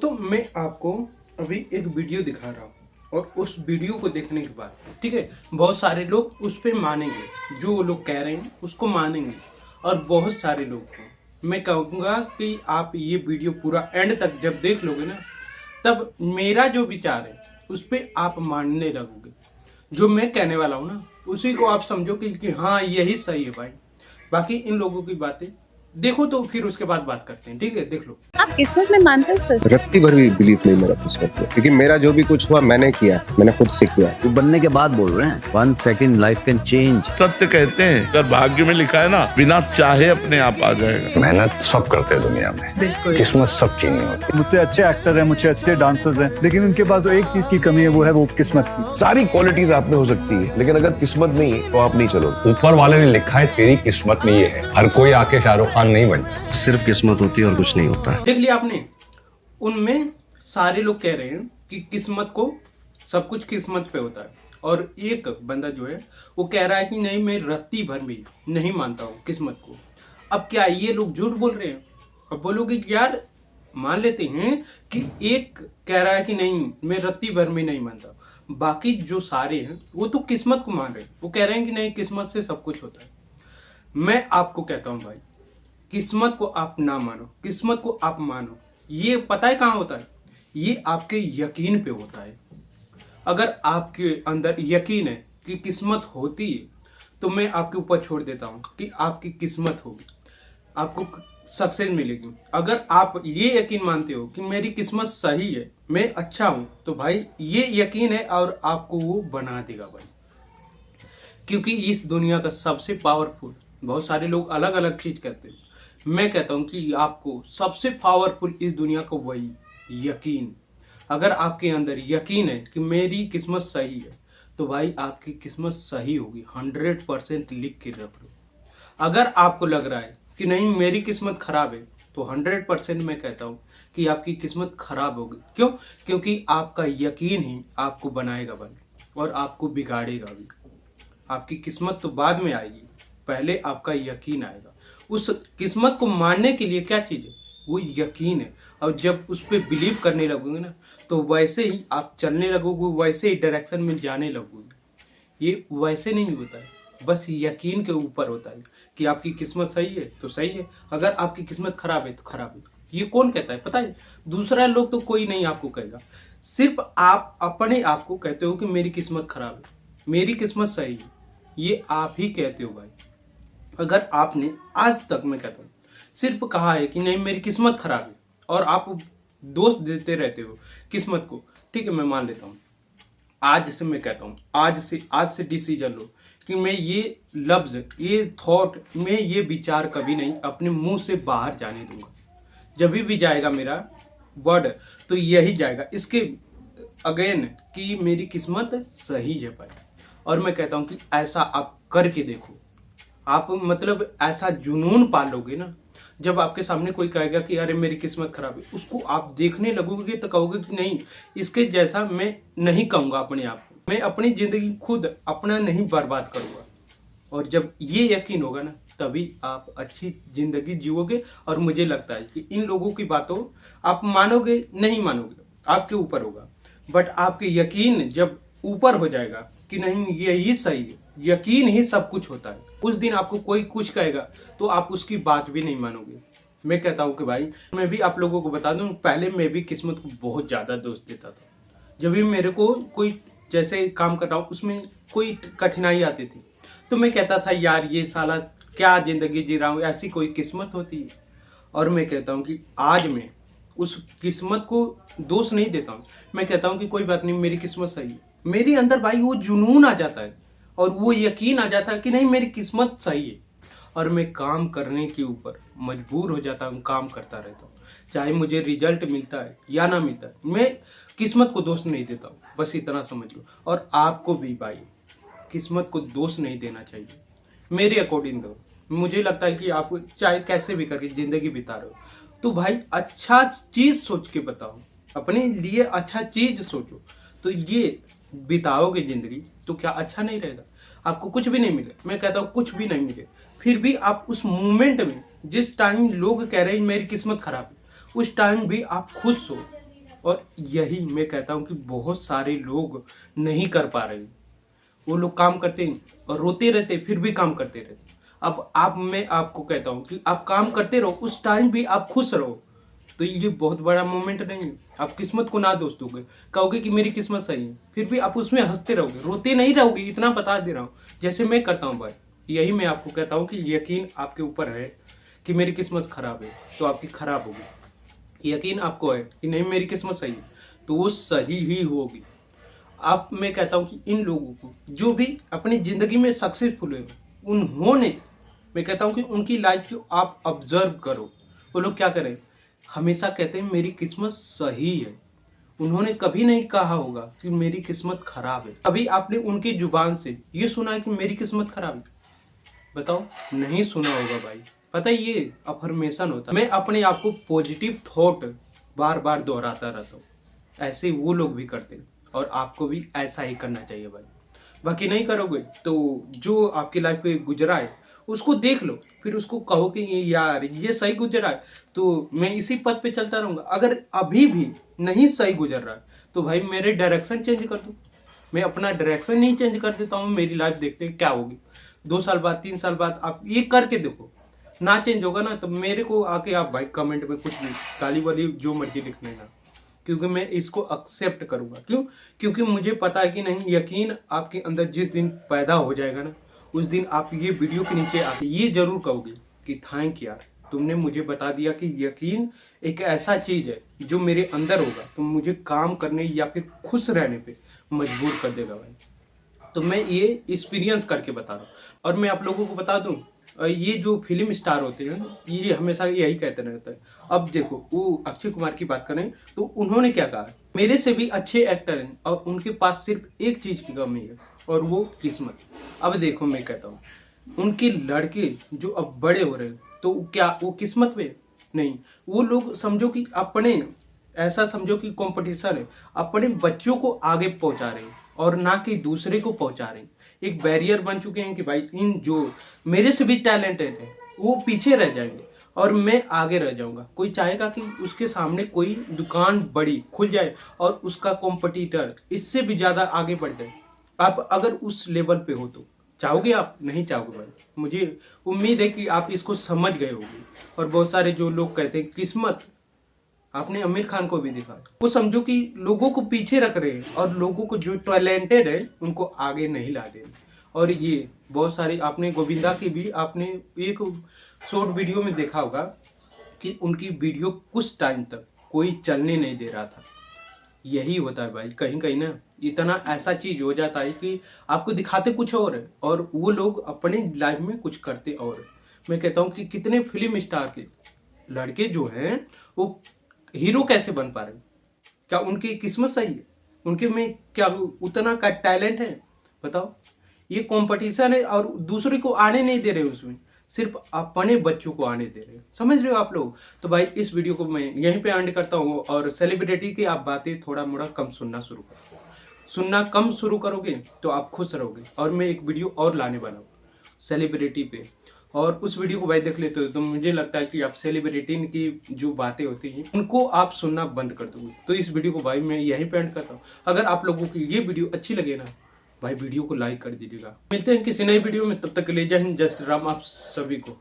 दोस्तों मैं आपको अभी एक वीडियो दिखा रहा हूँ और उस वीडियो को देखने के बाद ठीक है बहुत सारे लोग उस पे मानेंगे, जो वो लोग कह रहे हैं उसको मानेंगे और बहुत सारे लोग को मैं कहूँगा कि आप ये वीडियो पूरा एंड तक जब देख लोगे ना तब मेरा जो विचार है उस पर आप मानने लगोगे। जो मैं कहने वाला हूँ ना उसी को आप समझो कि हाँ यही सही है भाई। बाकी इन लोगों की बातें देखो तो फिर उसके बाद बात करते हैं, ठीक है? देख लो। आप किस्मत में मानते हो सर? रत्ती भर भी बिलीफ नहीं मेरा किस्मत में, क्योंकि मेरा जो भी कुछ हुआ मैंने किया, मैंने खुद से किया। वो बनने के बाद बोल रहे हैं 1 सेकंड लाइफ कैन चेंज। सत्य कहते हैं अगर भाग्य में लिखा है ना बिना चाहे अपने आप आ जाएगा। मेहनत सब करते हैं दुनिया में, किस्मत सबकी नहीं होती। मुझसे अच्छे एक्टर हैं, मुझसे अच्छे डांसर्स हैं, लेकिन उनके पास जो एक चीज की कमी है वो है वो किस्मत की। सारी क्वालिटीज आप में हो सकती है लेकिन अगर किस्मत नहीं तो आप नहीं चलोगे। ऊपर वाले ने लिखा है तेरी किस्मत में ये है। हर कोई आके शाहरुख खान नहीं बन जाता। सिर्फ किस्मत होती है और कुछ नहीं होता। देख लिया आपने, उनमें सारे लोग कह रहे हैं कि किस्मत को सब कुछ किस्मत पे होता है और एक बंदा जो है वो कह रहा है कि नहीं मैं रत्ती भर भी नहीं मानता हूँ किस्मत को। अब क्या ये लोग झूठ बोल रहे हैं? अब बोलोगे कि यार मान लेते हैं कि एक कह रहा है कि नहीं मैं रत्ती भर में नहीं मानता, बाकी जो सारे हैं वो तो किस्मत को मान रहे हैं। वो कह रहे हैं कि नहीं किस्मत से सब कुछ होता है। मैं आपको कहता हूँ भाई, किस्मत को आप ना मानो, किस्मत को आप मानो। ये पता है कहाँ होता है? ये आपके यकीन पे होता है। अगर आपके अंदर यकीन है कि किस्मत होती है तो मैं आपके ऊपर छोड़ देता हूँ कि आपकी किस्मत होगी, आपको सक्सेस मिलेगी। अगर आप ये यकीन मानते हो कि मेरी किस्मत सही है, मैं अच्छा हूँ, तो भाई ये यकीन है और आपको वो बना देगा भाई। क्योंकि इस दुनिया का सबसे पावरफुल, बहुत सारे लोग अलग अलग चीज करते हैं, मैं कहता हूं कि आपको सबसे पावरफुल इस दुनिया का वही यकीन। अगर आपके अंदर यकीन है कि मेरी किस्मत सही है तो भाई आपकी किस्मत सही होगी। 100% लिख के रख लो। अगर आपको लग रहा है कि नहीं मेरी किस्मत खराब है तो 100% मैं कहता हूं कि आपकी किस्मत खराब होगी। क्यों? क्योंकि आपका यकीन ही आपको बनाएगा भाई और आपको बिगाड़ेगा भी। आपकी किस्मत तो बाद में आएगी, पहले आपका यकीन आएगा। उस किस्मत को मानने के लिए क्या चीज़ है? वो यकीन है। और जब उस पर बिलीव करने लगोगे ना तो वैसे ही आप चलने लगोगे, वैसे ही डायरेक्शन में जाने लगोगे। ये वैसे नहीं होता है, बस यकीन के ऊपर होता है कि आपकी किस्मत सही है तो सही है, अगर आपकी किस्मत खराब है तो खराब है। ये कौन कहता है पता है? दूसरा लोग तो कोई नहीं आपको कहेगा, सिर्फ आप अपने आप को कहते हो कि मेरी किस्मत खराब है, मेरी किस्मत सही है। ये आप ही कहते हो भाई। अगर आपने आज तक, मैं कहता हूँ, सिर्फ कहा है कि नहीं मेरी किस्मत खराब है और आप दोष देते रहते हो किस्मत को, ठीक है मैं मान लेता हूँ। आज से मैं कहता हूँ, आज से डिसीजन लो कि मैं ये लफ्ज, ये थॉट, मैं ये विचार कभी नहीं अपने मुंह से बाहर जाने दूंगा। जब भी जाएगा मेरा वर्ड तो यही जाएगा इसके अगेन कि मेरी किस्मत सही है भाई। और मैं कहता हूँ कि ऐसा आप करके देखो। आप मतलब ऐसा जुनून पालोगे ना, जब आपके सामने कोई कहेगा कि अरे मेरी किस्मत खराब है, उसको आप देखने लगोगे तो कहोगे कि नहीं इसके जैसा मैं नहीं कहूँगा अपने आप को, मैं अपनी ज़िंदगी खुद अपना नहीं बर्बाद करूँगा। और जब ये यकीन होगा ना तभी आप अच्छी ज़िंदगी जियोगे। और मुझे लगता है कि इन लोगों की बातों आप मानोगे नहीं मानोगे आपके ऊपर होगा, बट आपके यकीन जब ऊपर हो जाएगा कि नहीं यही सही है, यकीन ही सब कुछ होता है, उस दिन आपको कोई कुछ कहेगा तो आप उसकी बात भी नहीं मानोगे। मैं कहता हूँ कि भाई मैं भी आप लोगों को बता दूं, पहले मैं भी किस्मत को बहुत ज़्यादा दोष देता था। जब भी मेरे को कोई जैसे काम कर रहा हूँ उसमें कोई कठिनाई आती थी तो मैं कहता था यार ये साला क्या ज़िंदगी जी रहा हूँ, ऐसी कोई किस्मत होती है। और मैं कहता हूँ कि आज मैं उस किस्मत को दोष नहीं देता हूँ, मैं कहता हूँ कि कोई बात नहीं मेरी किस्मत सही है। मेरे अंदर भाई वो जुनून आ जाता है और वो यकीन आ जाता है कि नहीं मेरी किस्मत सही है और मैं काम करने के ऊपर मजबूर हो जाता हूँ, काम करता रहता हूँ। चाहे मुझे रिजल्ट मिलता है या ना मिलता है, मैं किस्मत को दोष नहीं देता हूँ, बस इतना समझ लो। और आपको भी भाई किस्मत को दोष नहीं देना चाहिए मेरे अकॉर्डिंग। तो मुझे लगता है कि आप चाहे कैसे भी करके ज़िंदगी बिता रहे हो तो भाई अच्छा चीज़ सोच के बताओ, अपने लिए अच्छा चीज़ सोचो, तो ये बिताओगे ज़िंदगी तो क्या अच्छा नहीं रहेगा? आपको कुछ भी नहीं मिले, मैं कहता हूँ कुछ भी नहीं मिले, फिर भी आप उस मोमेंट में जिस टाइम लोग कह रहे हैं मेरी किस्मत खराब है, उस टाइम भी आप खुश हो और यही मैं कहता हूँ कि बहुत सारे लोग नहीं कर पा रहे। वो लोग काम करते हैं और रोते रहते, फिर भी काम करते रहते। अब मैं आपको कहता हूँ कि आप काम करते रहो, उस टाइम भी आप खुश रहो, तो ये बहुत बड़ा मोमेंट नहीं है। आप किस्मत को ना दोष दोगे, कहोगे कि मेरी किस्मत सही है, फिर भी आप उसमें हंसते रहोगे, रोते नहीं रहोगे। इतना बता दे रहा हूँ, जैसे मैं करता हूँ भाई। यही मैं आपको कहता हूँ कि यकीन आपके ऊपर है कि मेरी किस्मत खराब है तो आपकी खराब होगी। यकीन आपको है कि नहीं मेरी किस्मत सही है तो वो सही ही होगी। आप मैं कहता हूँ कि इन लोगों को जो भी अपनी ज़िंदगी में सक्सेसफुल हुए, उन्होंने मैं कहता हूँ कि उनकी लाइफ को आप ऑब्जर्व करो। वो लोग क्या करें, हमेशा कहते हैं मेरी किस्मत सही है। उन्होंने कभी नहीं कहा होगा कि मेरी किस्मत खराब है। कभी आपने उनकी जुबान से ये सुना है कि मेरी किस्मत खराब है? बताओ, नहीं सुना होगा भाई। पता है, ये अफर्मेशन होता है। मैं अपने आप को पॉजिटिव थॉट बार बार दोहराता रहता हूँ। ऐसे वो लोग भी करते हैं और आपको भी ऐसा ही करना चाहिए भाई। बाकी नहीं करोगे तो जो आपकी लाइफ में गुजरा है उसको देख लो, फिर उसको कहो कि यार ये सही गुजरा है तो मैं इसी पथ पे चलता रहूँगा। अगर अभी भी नहीं सही गुजर रहा है तो भाई मेरे डायरेक्शन चेंज कर दो। मैं अपना डायरेक्शन नहीं चेंज कर देता हूँ, मेरी लाइफ देखते हैं क्या होगी। 2 साल बाद 3 साल बाद आप ये करके देखो, ना चेंज होगा ना तो मेरे को आके आप भाई कमेंट में कुछ भी गाली वाली जो मर्जी लिख लेना, क्योंकि मैं इसको एक्सेप्ट करूँगा। क्यों? क्योंकि मुझे पता है कि नहीं, यकीन आपके अंदर जिस दिन पैदा हो जाएगा ना, उस दिन आप ये वीडियो के नीचे आके ये जरूर कहोगे कि थैंक यार, तुमने मुझे बता दिया कि यकीन एक ऐसा चीज़ है जो मेरे अंदर होगा तो मुझे काम करने या फिर खुश रहने पे मजबूर कर देगा भाई। तो मैं ये एक्सपीरियंस करके बता रहा हूँ। और मैं आप लोगों को बता दूँ, ये जो फिल्म स्टार होते हैं ये हमेशा यही कहते रहते हैं। अब देखो, वो अक्षय कुमार की बात करें तो उन्होंने क्या कहा, मेरे से भी अच्छे एक्टर हैं और उनके पास सिर्फ एक चीज़ की कमी है और वो किस्मत। अब देखो, मैं कहता हूँ उनके लड़के जो अब बड़े हो रहे हैं तो क्या वो किस्मत पे नहीं, वो लोग समझो कि अपने ऐसा समझो कि कंपटीशन है, अपने बच्चों को आगे पहुंचा रहे हैं और ना कि दूसरे को पहुंचा रहे हैं। एक बैरियर बन चुके हैं कि भाई इन जो मेरे से भी टैलेंटेड है वो पीछे रह जाएंगे और मैं आगे रह जाऊंगा। कोई चाहेगा कि उसके सामने कोई दुकान बड़ी खुल जाए और उसका कॉम्पिटिटर इससे भी ज़्यादा आगे बढ़ जाए। आप अगर उस लेवल पे हो तो चाहोगे आप? नहीं चाहोगे भाई। मुझे उम्मीद है कि आप इसको समझ गए होंगे। और बहुत सारे जो लोग कहते हैं किस्मत, आपने आमिर खान को भी देखा, वो समझो कि लोगों को पीछे रख रहे हैं और लोगों को जो टैलेंटेड है उनको आगे नहीं ला दे। और ये बहुत सारे, आपने गोविंदा की भी आपने एक शॉर्ट वीडियो में देखा होगा कि उनकी वीडियो कुछ टाइम तक कोई चलने नहीं दे रहा था। यही होता है भाई, कहीं कहीं ना इतना ऐसा चीज हो जाता है कि आपको दिखाते कुछ और है और वो लोग अपने लाइफ में कुछ करते और। मैं कहता हूँ कि कितने फिल्म स्टार के लड़के जो हैं वो हीरो कैसे बन पा रहे हैं? क्या उनकी किस्मत सही है? उनके में क्या उतना का टैलेंट है? बताओ। ये कंपटीशन है और दूसरे को आने नहीं दे रहे, उसमें सिर्फ अपने बच्चों को आने दे रहे हैं। समझ रहे हो आप लोग? तो भाई इस वीडियो को मैं यहीं पे एंड करता हूँ और सेलिब्रिटी की आप बातें थोड़ा मोड़ा कम सुनना शुरू करो। सुनना कम शुरू करोगे तो आप खुश रहोगे। और मैं एक वीडियो और लाने वाला हूँ सेलिब्रिटी पे, और उस वीडियो को भाई देख लेते हो तो मुझे लगता है कि आप सेलिब्रिटी की जो बातें होती हैं उनको आप सुनना बंद कर दोगे। तो इस वीडियो को भाई मैं यहीं पे एंड करता हूँ। अगर आप लोगों की ये वीडियो अच्छी लगे ना भाई, वीडियो को लाइक कर दीजिएगा। मिलते हैं किसी नई वीडियो में, तब तक के लिए जय हिंद, जय श्री राम आप सभी को।